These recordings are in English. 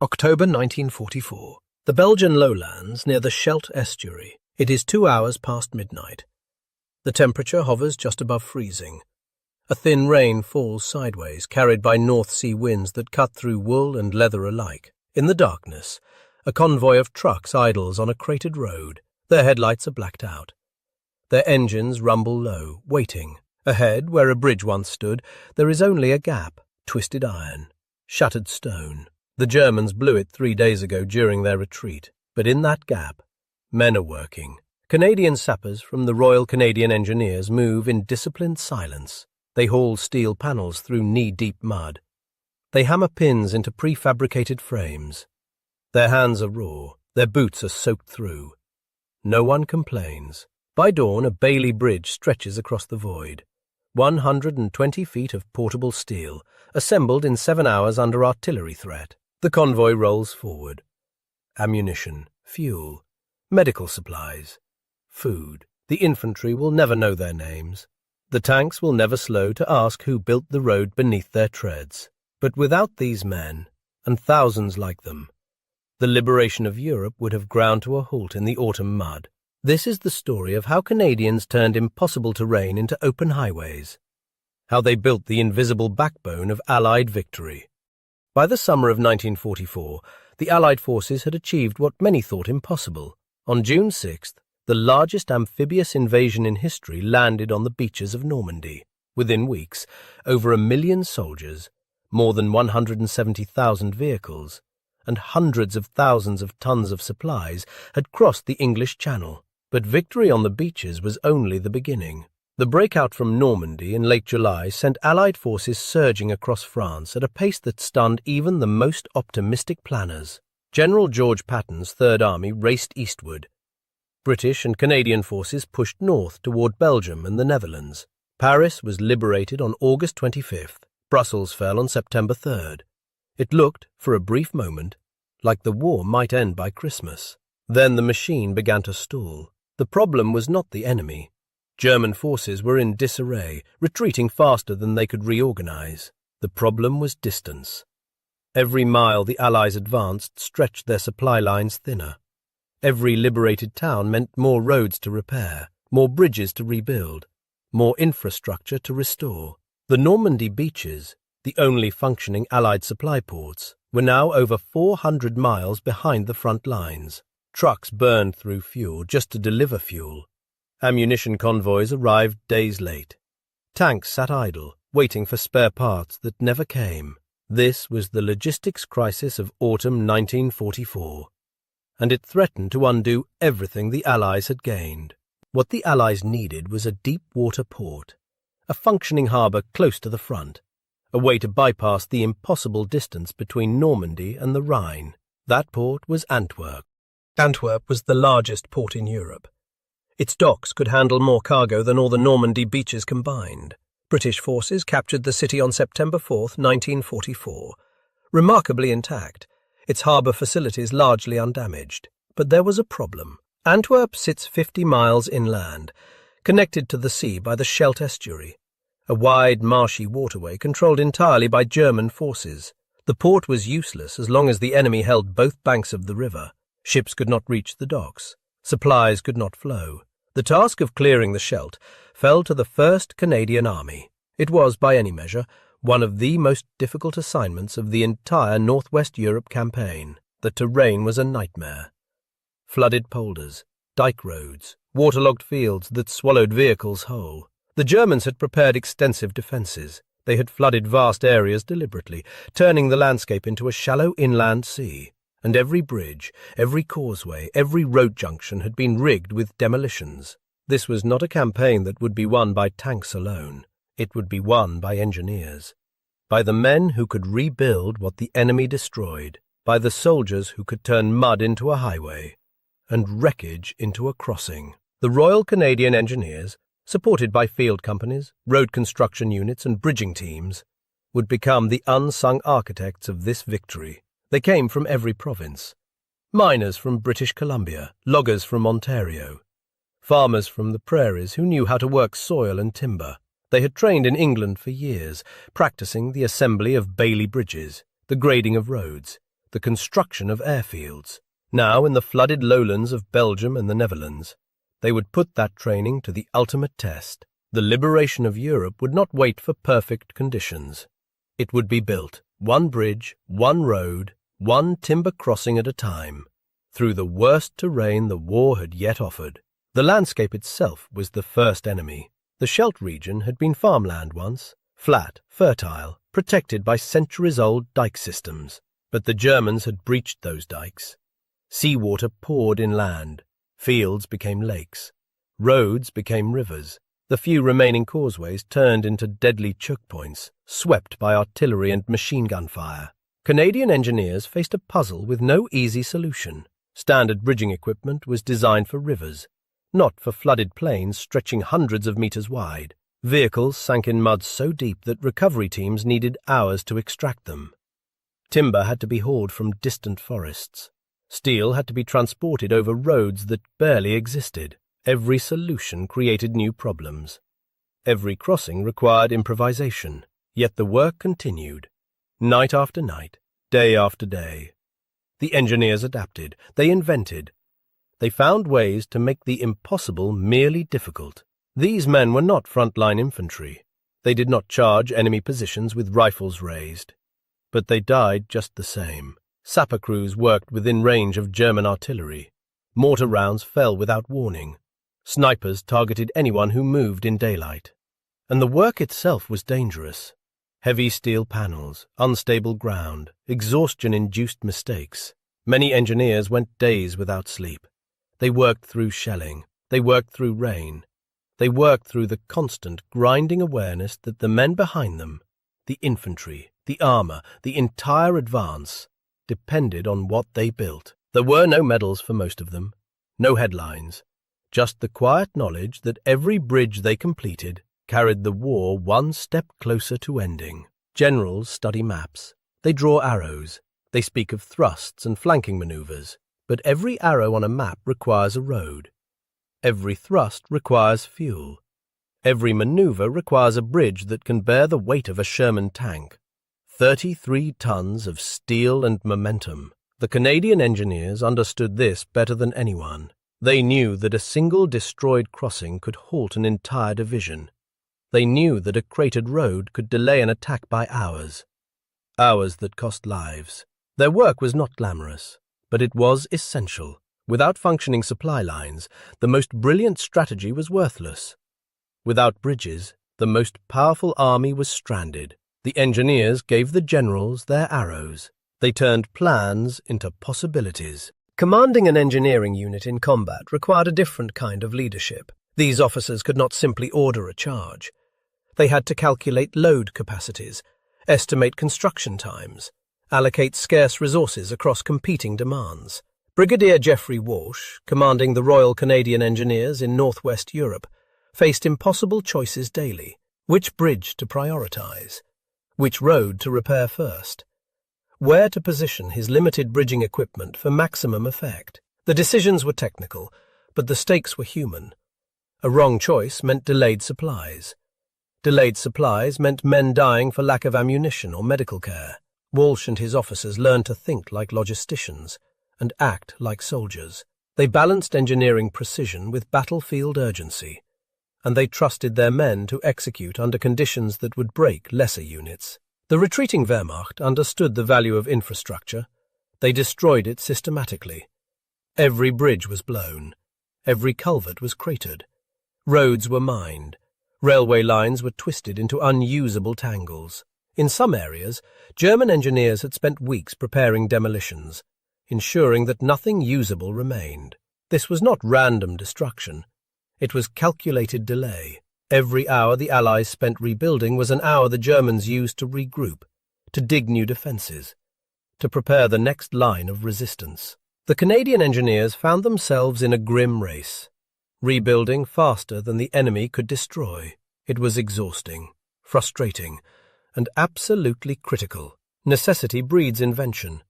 October 1944. The Belgian lowlands near the Scheldt estuary. It is 2 hours past midnight. The temperature hovers just above freezing. A thin rain falls sideways, carried by North Sea winds that cut through wool and leather alike. In the darkness, a convoy of trucks idles on a cratered road. Their headlights are blacked out. Their engines rumble low, waiting. Ahead, where a bridge once stood, there is only a gap, twisted iron, shattered stone. The Germans blew it 3 days ago during their retreat. But in that gap, men are working. Canadian sappers from the Royal Canadian Engineers move in disciplined silence. They haul steel panels through knee-deep mud. They hammer pins into prefabricated frames. Their hands are raw, their boots are soaked through. No one complains. By dawn, a Bailey Bridge stretches across the void. 120 feet of portable steel, assembled in 7 hours under artillery threat. The convoy rolls forward. Ammunition, fuel, medical supplies, food. The infantry will never know their names. The tanks will never slow to ask who built the road beneath their treads. But without these men, and thousands like them, the liberation of Europe would have ground to a halt in the autumn mud. This is the story of how Canadians turned impossible terrain into open highways, how they built the invisible backbone of Allied victory. By the summer of 1944, the Allied forces had achieved what many thought impossible. On June 6th, the largest amphibious invasion in history landed on the beaches of Normandy. Within weeks, over 1 million soldiers, more than 170,000 vehicles, and hundreds of thousands of tons of supplies had crossed the English Channel. But victory on the beaches was only the beginning. The breakout from Normandy in late July sent Allied forces surging across France at a pace that stunned even the most optimistic planners. General George Patton's Third Army raced eastward. British and Canadian forces pushed north toward Belgium and the Netherlands. Paris was liberated on August 25th. Brussels fell on September 3rd. It looked, for a brief moment, like the war might end by Christmas. Then the machine began to stall. The problem was not the enemy. German forces were in disarray, retreating faster than they could reorganize. The problem was distance. Every mile the Allies advanced stretched their supply lines thinner. Every liberated town meant more roads to repair, more bridges to rebuild, more infrastructure to restore. The Normandy beaches, the only functioning Allied supply ports, were now over 400 miles behind the front lines. Trucks burned through fuel just to deliver fuel. Ammunition convoys arrived days late. Tanks sat idle, waiting for spare parts that never came. This was the logistics crisis of autumn 1944, and it threatened to undo everything the Allies had gained. What the Allies needed was a deep-water port, a functioning harbour close to the front, a way to bypass the impossible distance between Normandy and the Rhine. That port was Antwerp. Antwerp was the largest port in Europe. Its docks could handle more cargo than all the Normandy beaches combined. British forces captured the city on September 4, 1944. Remarkably intact, its harbour facilities largely undamaged. But there was a problem. Antwerp sits 50 miles inland, connected to the sea by the Scheldt estuary, a wide, marshy waterway controlled entirely by German forces. The port was useless as long as the enemy held both banks of the river. Ships could not reach the docks. Supplies could not flow. The task of clearing the Scheldt fell to the 1st Canadian Army. It was, by any measure, one of the most difficult assignments of the entire Northwest Europe campaign. The terrain was a nightmare. Flooded polders, dike roads, waterlogged fields that swallowed vehicles whole. The Germans had prepared extensive defences. They had flooded vast areas deliberately, turning the landscape into a shallow inland sea. And every bridge, every causeway, every road junction had been rigged with demolitions. This was not a campaign that would be won by tanks alone. It would be won by engineers, by the men who could rebuild what the enemy destroyed, by the soldiers who could turn mud into a highway and wreckage into a crossing. The Royal Canadian Engineers, supported by field companies, road construction units and bridging teams, would become the unsung architects of this victory. They came from every province. Miners from British Columbia, loggers from Ontario, farmers from the prairies who knew how to work soil and timber. They had trained in England for years, practicing the assembly of Bailey bridges, the grading of roads, the construction of airfields. Now, in the flooded lowlands of Belgium and the Netherlands, they would put that training to the ultimate test. The liberation of Europe would not wait for perfect conditions. It would be built, one bridge, one road, one timber crossing at a time, through the worst terrain the war had yet offered. The landscape itself was the first enemy. The Scheldt region had been farmland once, flat, fertile, protected by centuries-old dike systems. But the Germans had breached those dikes. Seawater poured inland. Fields became lakes. Roads became rivers. The few remaining causeways turned into deadly choke points, swept by artillery and machine gun fire. Canadian engineers faced a puzzle with no easy solution. Standard bridging equipment was designed for rivers, not for flooded plains stretching hundreds of meters wide. Vehicles sank in mud so deep that recovery teams needed hours to extract them. Timber had to be hauled from distant forests. Steel had to be transported over roads that barely existed. Every solution created new problems. Every crossing required improvisation. Yet the work continued. Night after night, day after day. The engineers adapted. They invented. They found ways to make the impossible merely difficult. These men were not frontline infantry. They did not charge enemy positions with rifles raised. But they died just the same. Sapper crews worked within range of German artillery. Mortar rounds fell without warning. Snipers targeted anyone who moved in daylight. And the work itself was dangerous. Heavy steel panels, unstable ground, exhaustion-induced mistakes. Many engineers went days without sleep. They worked through shelling. They worked through rain. They worked through the constant, grinding awareness that the men behind them, the infantry, the armor, the entire advance, depended on what they built. There were no medals for most of them, no headlines, just the quiet knowledge that every bridge they completed carried the war one step closer to ending. Generals study maps. They draw arrows. They speak of thrusts and flanking maneuvers. But every arrow on a map requires a road. Every thrust requires fuel. Every maneuver requires a bridge that can bear the weight of a Sherman tank. 33 tons of steel and momentum. The Canadian engineers understood this better than anyone. They knew that a single destroyed crossing could halt an entire division. They knew that a cratered road could delay an attack by hours. Hours that cost lives. Their work was not glamorous, but it was essential. Without functioning supply lines, the most brilliant strategy was worthless. Without bridges, the most powerful army was stranded. The engineers gave the generals their arrows. They turned plans into possibilities. Commanding an engineering unit in combat required a different kind of leadership. These officers could not simply order a charge. They had to calculate load capacities, estimate construction times, allocate scarce resources across competing demands. Brigadier Geoffrey Walsh, commanding the Royal Canadian Engineers in Northwest Europe, faced impossible choices daily. Which bridge to prioritize? Which road to repair first? Where to position his limited bridging equipment for maximum effect? The decisions were technical, but the stakes were human. A wrong choice meant delayed supplies. Delayed supplies meant men dying for lack of ammunition or medical care. Walsh and his officers learned to think like logisticians and act like soldiers. They balanced engineering precision with battlefield urgency, and they trusted their men to execute under conditions that would break lesser units. The retreating Wehrmacht understood the value of infrastructure. They destroyed it systematically. Every bridge was blown. Every culvert was cratered. Roads were mined. Railway lines were twisted into unusable tangles. In some areas, German engineers had spent weeks preparing demolitions, ensuring that nothing usable remained. This was not random destruction. It was calculated delay. Every hour the Allies spent rebuilding was an hour the Germans used to regroup, to dig new defences, to prepare the next line of resistance. The Canadian engineers found themselves in a grim race, rebuilding faster than the enemy could destroy. It was exhausting, frustrating, and absolutely critical. Necessity breeds invention,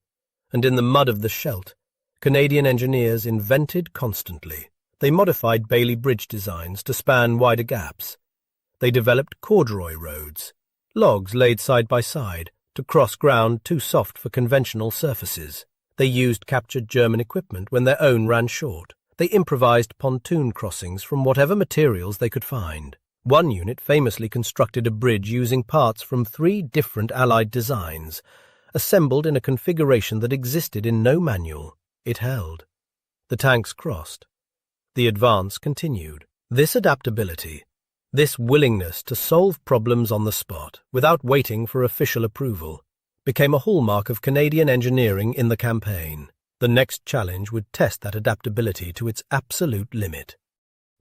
and in the mud of the Scheldt, Canadian engineers invented constantly. They modified Bailey Bridge designs to span wider gaps. They developed corduroy roads, logs laid side by side, to cross ground too soft for conventional surfaces. They used captured German equipment when their own ran short. They improvised pontoon crossings from whatever materials they could find. One unit famously constructed a bridge using parts from 3 different Allied designs, assembled in a configuration that existed in no manual. It held. The tanks crossed. The advance continued. This adaptability, this willingness to solve problems on the spot without waiting for official approval, became a hallmark of Canadian engineering in the campaign. The next challenge would test that adaptability to its absolute limit.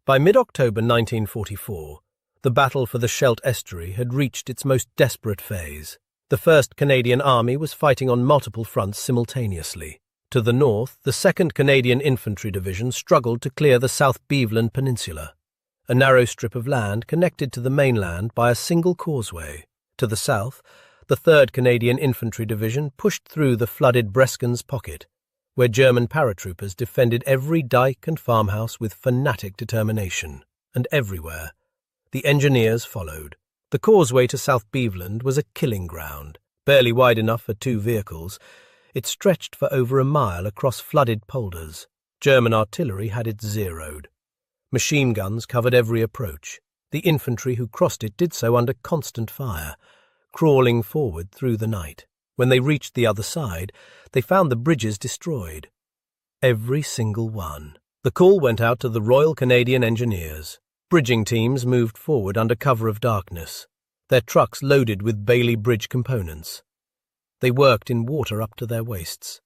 By mid-October 1944, the battle for the Scheldt estuary had reached its most desperate phase. The 1st Canadian Army was fighting on multiple fronts simultaneously. To the north, the 2nd Canadian Infantry Division struggled to clear the South Beveland Peninsula, a narrow strip of land connected to the mainland by a single causeway. To the south, the 3rd Canadian Infantry Division pushed through the flooded Breskens Pocket, where German paratroopers defended every dike and farmhouse with fanatic determination. And everywhere, the engineers followed. The causeway to South Beveland was a killing ground, barely wide enough for 2 vehicles. It stretched for over a mile across flooded polders. German artillery had it zeroed. Machine guns covered every approach. The infantry who crossed it did so under constant fire, crawling forward through the night. When they reached the other side, they found the bridges destroyed. Every single one. The call went out to the Royal Canadian Engineers. Bridging teams moved forward under cover of darkness, their trucks loaded with Bailey Bridge components. They worked in water up to their waists.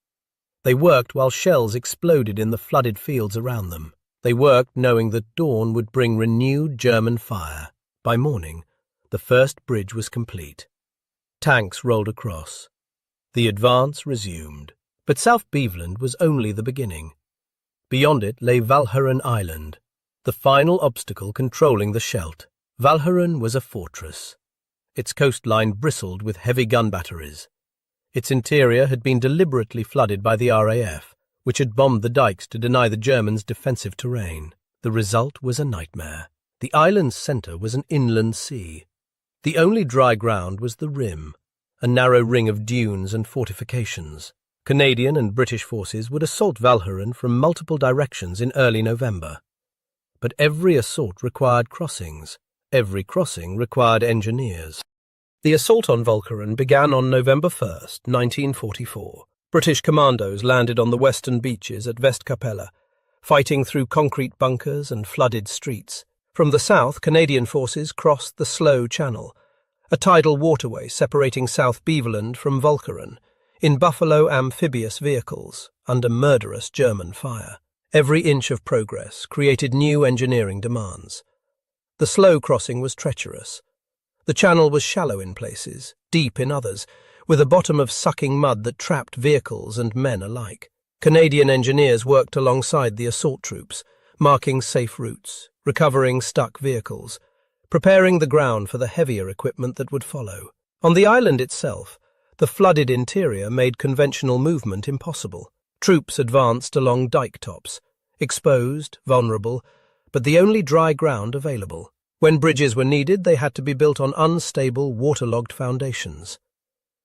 They worked while shells exploded in the flooded fields around them. They worked knowing that dawn would bring renewed German fire. By morning, the first bridge was complete. Tanks rolled across. The advance resumed. But South Beveland was only the beginning. Beyond it lay Walcheren Island, the final obstacle controlling the Scheldt. Walcheren was a fortress. Its coastline bristled with heavy gun batteries. Its interior had been deliberately flooded by the RAF, which had bombed the dikes to deny the Germans defensive terrain. The result was a nightmare. The island's centre was an inland sea. The only dry ground was the rim, a narrow ring of dunes and fortifications. Canadian and British forces would assault Walcheren from multiple directions in early November. But every assault required crossings. Every crossing required engineers. The assault on Walcheren began on November 1st, 1944. British commandos landed on the western beaches at Westkapelle, fighting through concrete bunkers and flooded streets. From the south, Canadian forces crossed the Sloe Channel, a tidal waterway separating South Beveland from Walcheren, in Buffalo amphibious vehicles, under murderous German fire. Every inch of progress created new engineering demands. The slow crossing was treacherous. The channel was shallow in places, deep in others, with a bottom of sucking mud that trapped vehicles and men alike. Canadian engineers worked alongside the assault troops, marking safe routes, recovering stuck vehicles, preparing the ground for the heavier equipment that would follow. On the island itself, the flooded interior made conventional movement impossible. Troops advanced along dike tops, exposed, vulnerable, but the only dry ground available. When bridges were needed, they had to be built on unstable, waterlogged foundations.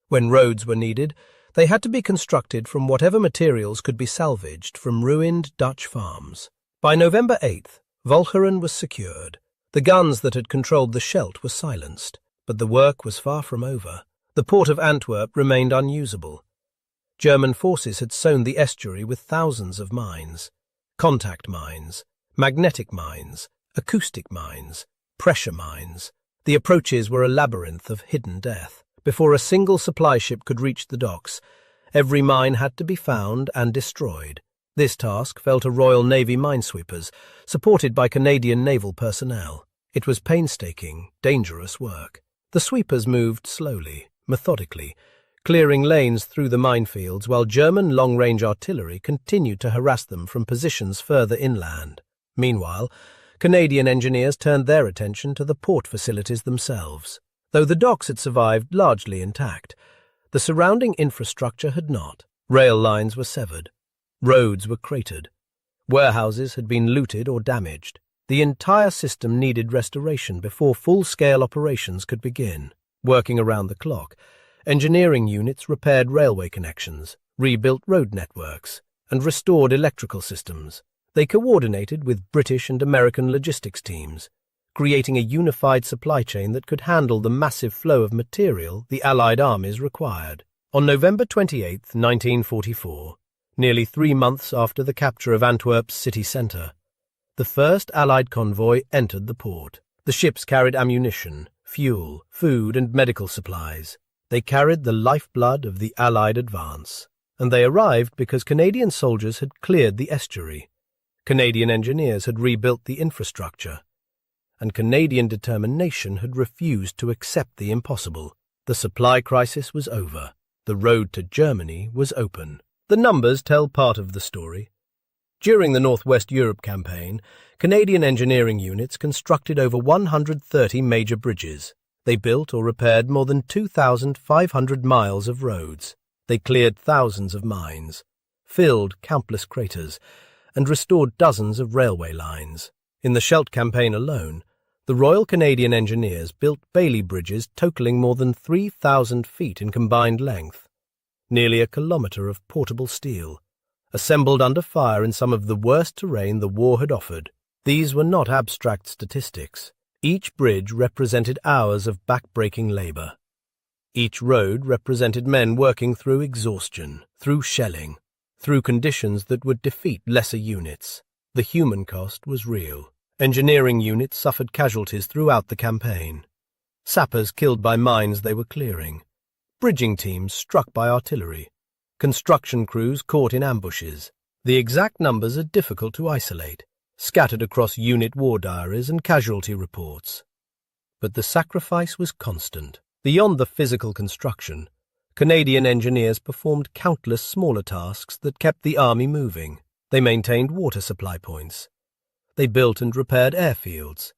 When roads were needed, they had to be constructed from whatever materials could be salvaged from ruined Dutch farms. By November 8th, Walcheren was secured. The guns that had controlled the Scheldt were silenced, but the work was far from over. The port of Antwerp remained unusable. German forces had sown the estuary with thousands of mines. Contact mines, magnetic mines, acoustic mines, pressure mines. The approaches were a labyrinth of hidden death. Before a single supply ship could reach the docks, every mine had to be found and destroyed. This task fell to Royal Navy minesweepers, supported by Canadian naval personnel. It was painstaking, dangerous work. The sweepers moved slowly, methodically, clearing lanes through the minefields while German long-range artillery continued to harass them from positions further inland. Meanwhile, Canadian engineers turned their attention to the port facilities themselves. Though the docks had survived largely intact, the surrounding infrastructure had not. Rail lines were severed. Roads were cratered. Warehouses had been looted or damaged. The entire system needed restoration before full-scale operations could begin. Working around the clock, Engineering units repaired railway connections, rebuilt road networks, and restored electrical systems. They coordinated with British and American logistics teams, creating a unified supply chain that could handle the massive flow of material the Allied armies required. On November 28, 1944, nearly 3 months after the capture of Antwerp's city centre, the first Allied convoy entered the port. The ships carried ammunition, fuel, food and medical supplies. They carried the lifeblood of the Allied advance, and they arrived because Canadian soldiers had cleared the estuary. Canadian engineers had rebuilt the infrastructure, and Canadian determination had refused to accept the impossible. The supply crisis was over. The road to Germany was open. The numbers tell part of the story. During the Northwest Europe campaign, Canadian engineering units constructed over 130 major bridges. They built or repaired more than 2,500 miles of roads. They cleared thousands of mines, filled countless craters, and restored dozens of railway lines. In the Scheldt campaign alone, the Royal Canadian Engineers built Bailey bridges totaling more than 3,000 feet in combined length, nearly a kilometre of portable steel, assembled under fire in some of the worst terrain the war had offered. These were not abstract statistics. Each bridge represented hours of back-breaking labour. Each road represented men working through exhaustion, through shelling, through conditions that would defeat lesser units. The human cost was real. Engineering units suffered casualties throughout the campaign. Sappers killed by mines they were clearing. Bridging teams struck by artillery. Construction crews caught in ambushes. The exact numbers are difficult to isolate, scattered across unit war diaries and casualty reports. But the sacrifice was constant. Beyond the physical construction, Canadian engineers performed countless smaller tasks that kept the army moving. They maintained water supply points. They built and repaired airfields.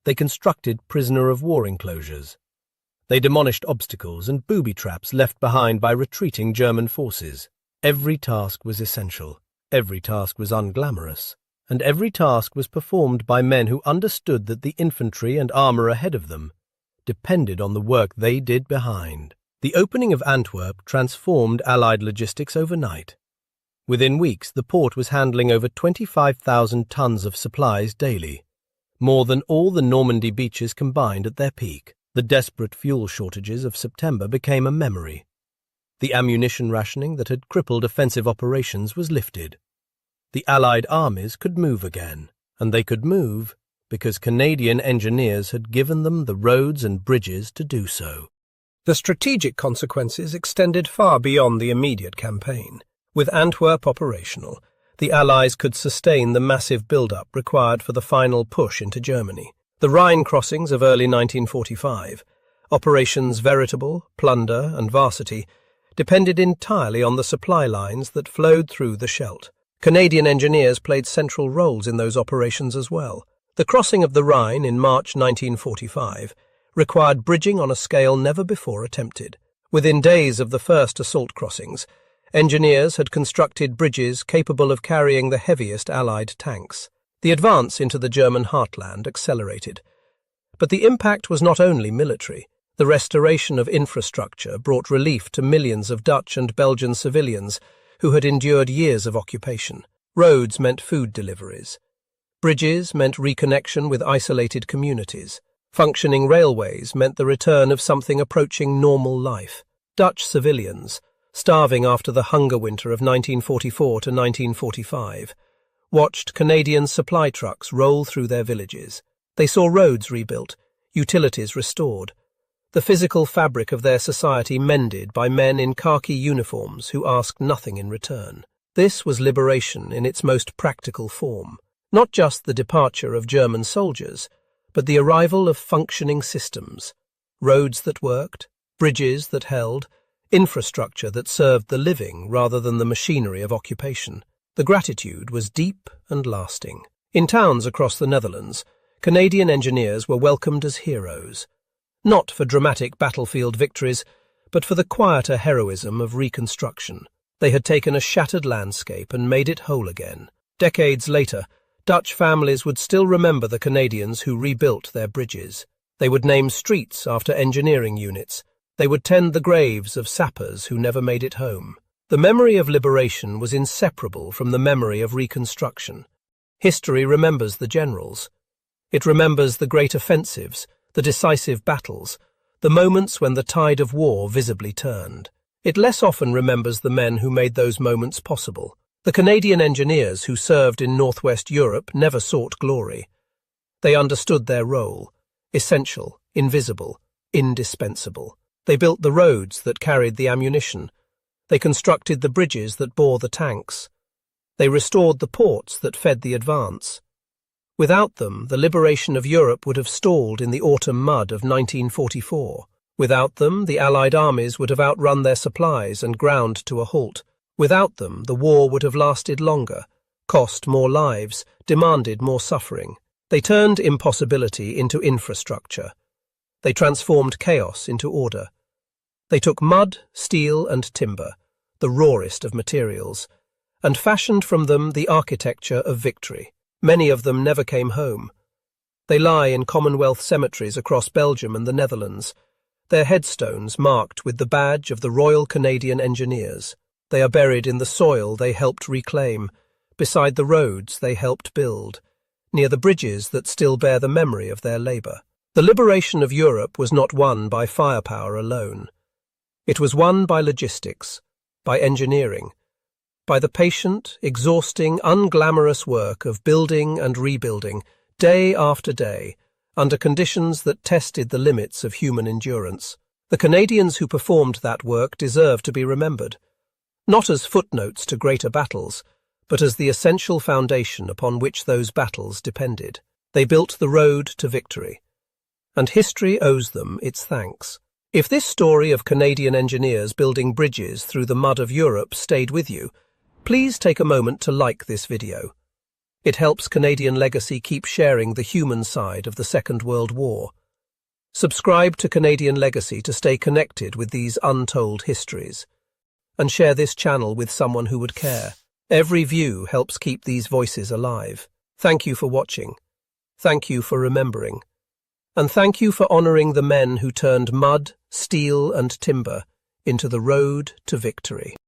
They constructed prisoner-of-war enclosures. They demolished obstacles and booby traps left behind by retreating German forces. Every task was essential. Every task was unglamorous. And every task was performed by men who understood that the infantry and armour ahead of them depended on the work they did behind. The opening of Antwerp transformed Allied logistics overnight. Within weeks, the port was handling over 25,000 tons of supplies daily, more than all the Normandy beaches combined at their peak. The desperate fuel shortages of September became a memory. The ammunition rationing that had crippled offensive operations was lifted. The Allied armies could move again, and they could move because Canadian engineers had given them the roads and bridges to do so. The strategic consequences extended far beyond the immediate campaign. With Antwerp operational, the Allies could sustain the massive build-up required for the final push into Germany. The Rhine crossings of early 1945, operations Veritable, Plunder and Varsity, depended entirely on the supply lines that flowed through the Scheldt. Canadian engineers played central roles in those operations as well. The crossing of the Rhine in March 1945 required bridging on a scale never before attempted. Within days of the first assault crossings, engineers had constructed bridges capable of carrying the heaviest Allied tanks. The advance into the German heartland accelerated. But the impact was not only military. The restoration of infrastructure brought relief to millions of Dutch and Belgian civilians who had endured years of occupation. Roads meant food deliveries. Bridges meant reconnection with isolated communities. Functioning railways meant the return of something approaching normal life. Dutch civilians, starving after the hunger winter of 1944 to 1945, watched Canadian supply trucks roll through their villages. They saw roads rebuilt, utilities restored, the physical fabric of their society mended by men in khaki uniforms who asked nothing in return. This was liberation in its most practical form, not just the departure of German soldiers, but the arrival of functioning systems, roads that worked, bridges that held, infrastructure that served the living rather than the machinery of occupation. The gratitude was deep and lasting. In towns across the Netherlands, Canadian engineers were welcomed as heroes, not for dramatic battlefield victories, but for the quieter heroism of reconstruction. They had taken a shattered landscape and made it whole again. Decades later, Dutch families would still remember the Canadians who rebuilt their bridges. They would name streets after engineering units. They would tend the graves of sappers who never made it home. The memory of liberation was inseparable from the memory of reconstruction. History remembers the generals. It remembers the great offensives, the decisive battles, the moments when the tide of war visibly turned. It less often remembers the men who made those moments possible. The Canadian engineers who served in Northwest Europe never sought glory. They understood their role: essential, invisible, indispensable. They built the roads that carried the ammunition. They constructed the bridges that bore the tanks. They restored the ports that fed the advance. Without them, the liberation of Europe would have stalled in the autumn mud of 1944. Without them, the Allied armies would have outrun their supplies and ground to a halt. Without them, the war would have lasted longer, cost more lives, demanded more suffering. They turned impossibility into infrastructure. They transformed chaos into order. They took mud, steel, and timber, the rawest of materials, and fashioned from them the architecture of victory. Many of them never came home. They lie in Commonwealth cemeteries across Belgium and the Netherlands, their headstones marked with the badge of the Royal Canadian Engineers. They are buried in the soil they helped reclaim, beside the roads they helped build, near the bridges that still bear the memory of their labour. The liberation of Europe was not won by firepower alone. It was won by logistics, by engineering, by the patient, exhausting, unglamorous work of building and rebuilding, day after day, under conditions that tested the limits of human endurance. The Canadians who performed that work deserve to be remembered, not as footnotes to greater battles, but as the essential foundation upon which those battles depended. They built the road to victory, and history owes them its thanks. If this story of Canadian engineers building bridges through the mud of Europe stayed with you, please take a moment to like this video. It helps Canadian Legacy keep sharing the human side of the Second World War. Subscribe to Canadian Legacy to stay connected with these untold histories. And share this channel with someone who would care. Every view helps keep these voices alive. Thank you for watching. Thank you for remembering. And thank you for honouring the men who turned mud, steel and timber into the road to victory.